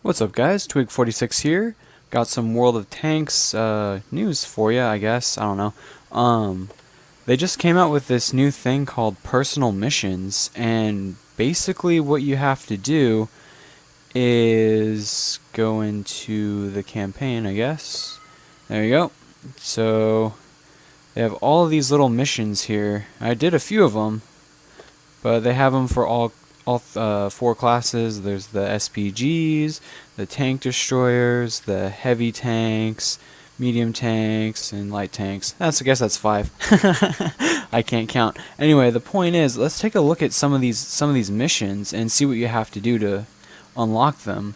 What's up, guys? Twig46 here. Got some World of Tanks news for you, I guess. I don't know. They just came out with this new thing called personal missions, and basically what you have to do is go into the campaign, I guess. There you go. So they have all of these little missions here. I did a few of them, but they have them for all four classes. There's the SPGs, the tank destroyers, the heavy tanks, medium tanks, and light tanks. I guess that's 5. I can't count. Anyway, the point is, let's take a look at some of these missions and see what you have to do to unlock them.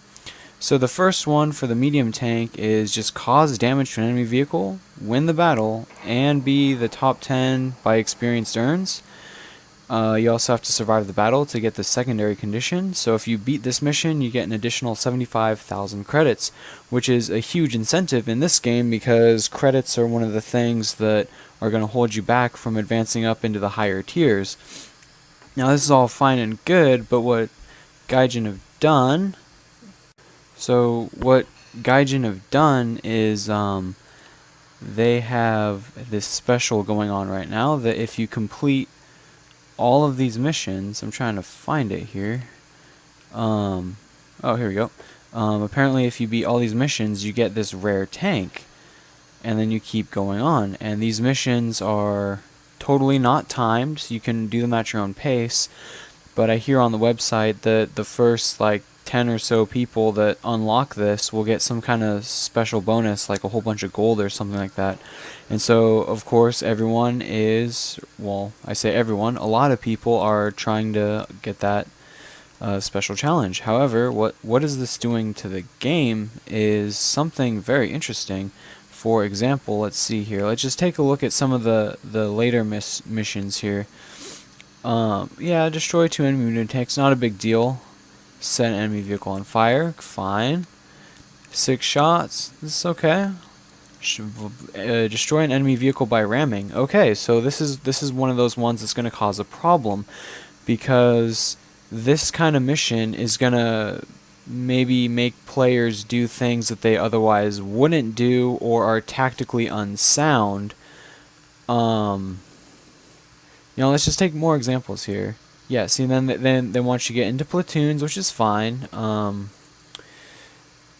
So the first one for the medium tank is just cause damage to an enemy vehicle, win the battle, and be the top 10 by experienced earns. You also have to survive the battle to get the secondary condition. So if you beat this mission, you get an additional 75,000 credits, which is a huge incentive in this game because credits are one of the things that are going to hold you back from advancing up into the higher tiers. Now this is all fine and good, but what Gaijin have done is they have this special going on right now that if you complete all of these missions, I'm trying to find it here. Oh, here we go. Apparently if you beat all these missions, you get this rare tank, and then you keep going on. And these missions are totally not timed, so you can do them at your own pace. But I hear on the website that the first 10 or so people that unlock this will get some kind of special bonus, like a whole bunch of gold or something like that. And so, of course, everyone is, well, I say everyone, a lot of people are trying to get that special challenge. However, what is this doing to the game is something very interesting. For example, let's see here. Let's just take a look at some of the later missions here. Yeah, destroy 2 enemy unit tanks, not a big deal. Set an enemy vehicle on fire, fine. 6 shots, this is okay. Destroy an enemy vehicle by ramming. Okay, so this is one of those ones that's going to cause a problem, because this kind of mission is going to maybe make players do things that they otherwise wouldn't do or are tactically unsound. Let's just take more examples here. Yeah, see, then once you get into platoons, which is fine.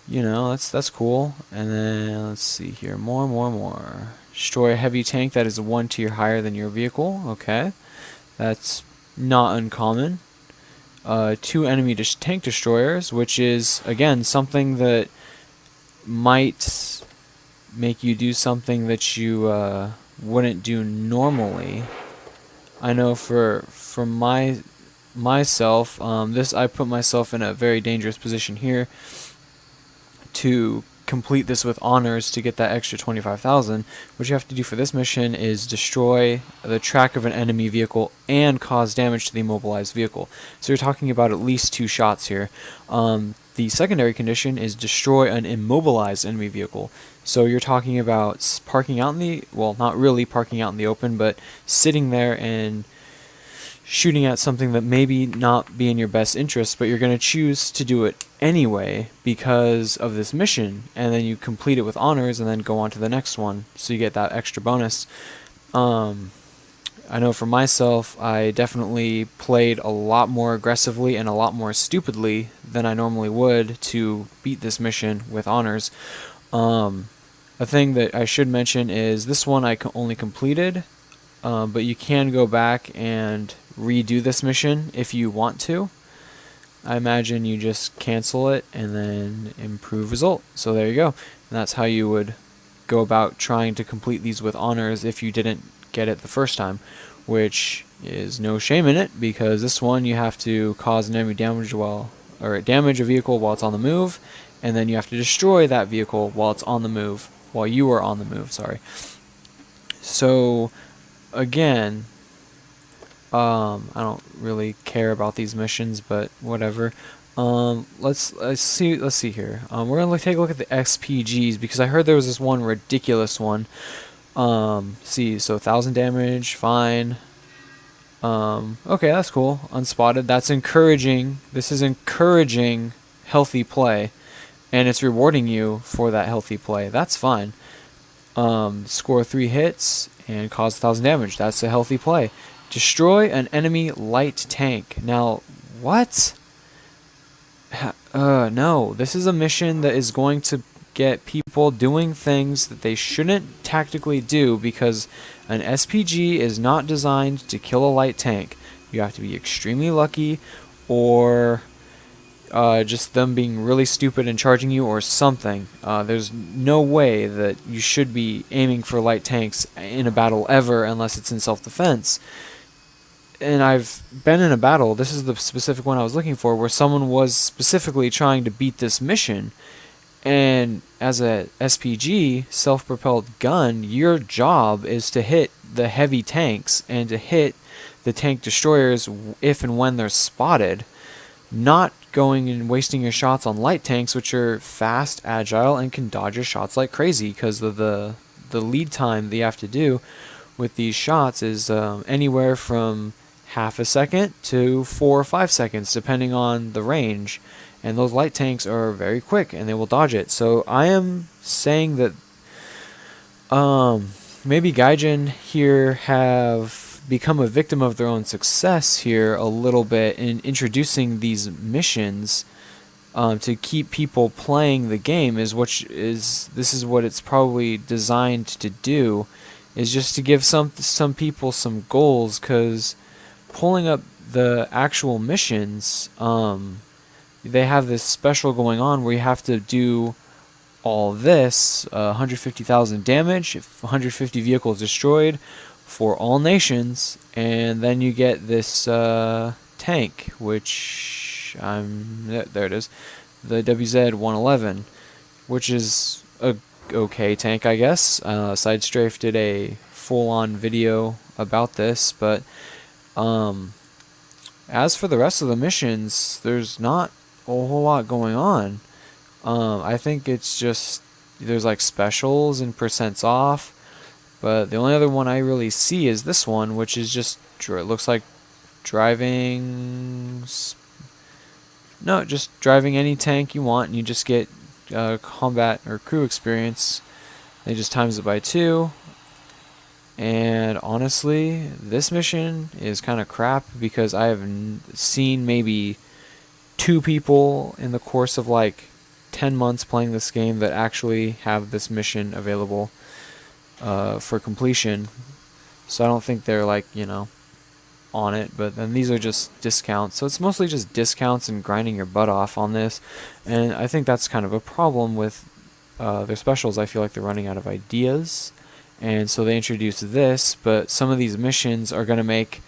That's cool. And then let's see here, more. Destroy a heavy tank that is 1 tier higher than your vehicle. Okay, that's not uncommon. 2 enemy tank destroyers, which is again something that might make you do something that you wouldn't do normally. I know for myself, I put myself in a very dangerous position here to complete this with honors to get that extra 25,000. What you have to do for this mission is destroy the track of an enemy vehicle and cause damage to the immobilized vehicle. So you're talking about at least 2 shots here. The secondary condition is destroy an immobilized enemy vehicle. So you're talking about parking out in the, well, not really parking out in the open, but sitting there and shooting at something that maybe not be in your best interest, but you're going to choose to do it anyway because of this mission, and then you complete it with honors and then go on to the next one, so you get that extra bonus. I know for myself, I definitely played a lot more aggressively and a lot more stupidly than I normally would to beat this mission with honors. A thing that I should mention is this one I only completed, but you can go back and redo this mission if you want to. I imagine you just cancel it and then improve result. So there you go. And that's how you would go about trying to complete these with honors if you didn't get it the first time, which is no shame in it, because this one you have to cause an enemy damage damage a vehicle while it's on the move, and then you have to destroy that vehicle while it's on the move, while you are on the move, sorry. So again, I don't really care about these missions, but whatever. Let's see here. We're gonna take a look at the SPGs, because I heard there was this one ridiculous one. See, so 1,000 damage, fine. Okay, that's cool. Unspotted. That's encouraging. This is encouraging healthy play. and it's rewarding you for that healthy play. That's fine. Score 3 hits and cause 1,000 damage. That's a healthy play. Destroy an enemy light tank. Now, what? No. This is a mission that is going to get people doing things that they shouldn't tactically do, because an SPG is not designed to kill a light tank. You have to be extremely lucky, or just them being really stupid and charging you or something. There's no way that you should be aiming for light tanks in a battle ever unless it's in self-defense. And I've been in a battle, this is the specific one I was looking for, where someone was specifically trying to beat this mission. And as a SPG, self-propelled gun, your job is to hit the heavy tanks and to hit the tank destroyers if and when they're spotted. Not going and wasting your shots on light tanks, which are fast, agile, and can dodge your shots like crazy, because of the lead time that you have to do with these shots is anywhere from half a second to 4 or 5 seconds, depending on the range. And those light tanks are very quick, and they will dodge it. So I am saying that maybe Gaijin here have become a victim of their own success here a little bit in introducing these missions to keep people playing the game. This is what it's probably designed to do, is just to give some people some goals, because pulling up the actual missions, they have this special going on where you have to do all this, 150,000 damage, 150 vehicles destroyed for all nations, and then you get this tank, which there it is, the WZ-111, which is a okay tank, I guess. Sidestrafe did a full-on video about this, but as for the rest of the missions, there's not a whole lot going on. I think it's just there's like specials and percents off, but the only other one I really see is this one, which is just it looks like driving just driving any tank you want, and you just get combat or crew experience. They just times it by 2. And honestly, this mission is kind of crap, because I have seen maybe 2 people in the course of like 10 months playing this game that actually have this mission available for completion. So I don't think they're like, on it. But then these are just discounts. So it's mostly just discounts and grinding your butt off on this. And I think that's kind of a problem with their specials. I feel like they're running out of ideas. And so they introduced this, but some of these missions are going to make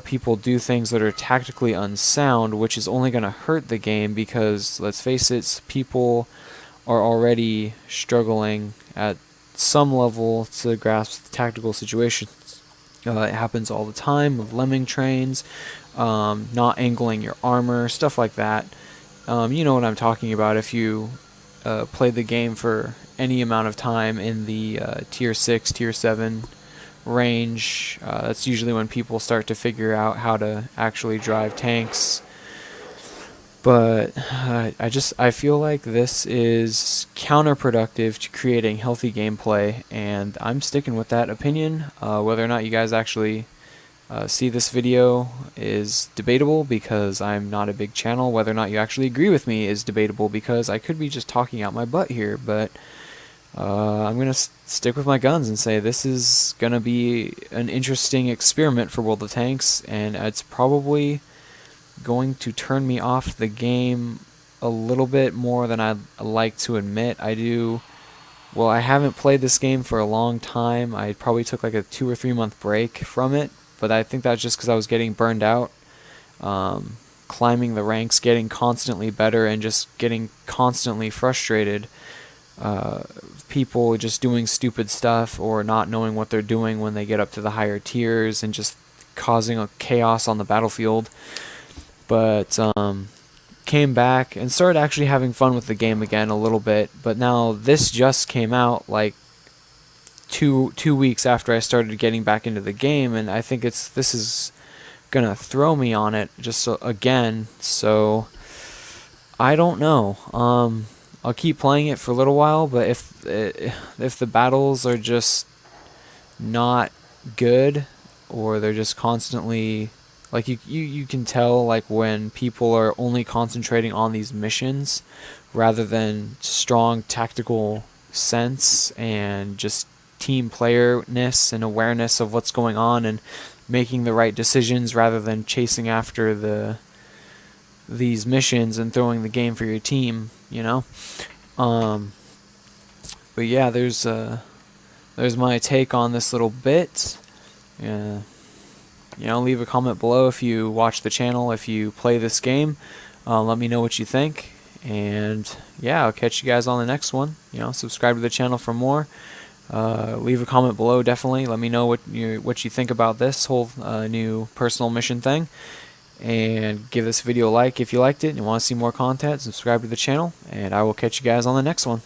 people do things that are tactically unsound, which is only going to hurt the game, because, let's face it, people are already struggling at some level to grasp the tactical situations. It happens all the time with lemming trains, not angling your armor, stuff like that. You know what I'm talking about if you played the game for any amount of time in the tier 6, tier 7 range. That's usually when people start to figure out how to actually drive tanks. But I feel like this is counterproductive to creating healthy gameplay, and I'm sticking with that opinion. Whether or not you guys actually see this video is debatable, because I'm not a big channel. Whether or not you actually agree with me is debatable, because I could be just talking out my butt here. But I'm going to stick with my guns and say this is going to be an interesting experiment for World of Tanks, and it's probably going to turn me off the game a little bit more than I'd like to admit. I haven't played this game for a long time. I probably took like a 2 or 3 month break from it, but I think that's just because I was getting burned out. Climbing the ranks, getting constantly better, and just getting constantly frustrated. People just doing stupid stuff or not knowing what they're doing when they get up to the higher tiers, and just causing a chaos on the battlefield. But came back and started actually having fun with the game again a little bit. But now this just came out like two weeks after I started getting back into the game, and I think this is gonna throw me on it just again. So I don't know. I'll keep playing it for a little while, but if the battles are just not good, or they're just constantly, like, you can tell, like, when people are only concentrating on these missions rather than strong tactical sense and just team playerness and awareness of what's going on and making the right decisions rather than chasing after these missions and throwing the game for your team, you know. um but yeah, there's my take on this little bit. Yeah. Leave a comment below if you watch the channel, if you play this game. Let me know what you think. And yeah, I'll catch you guys on the next one. Subscribe to the channel for more. Leave a comment below, definitely. Let me know what you think about this whole new personal mission thing. And give this video a like if you liked it and you want to see more content. Subscribe to the channel, and I will catch you guys on the next one.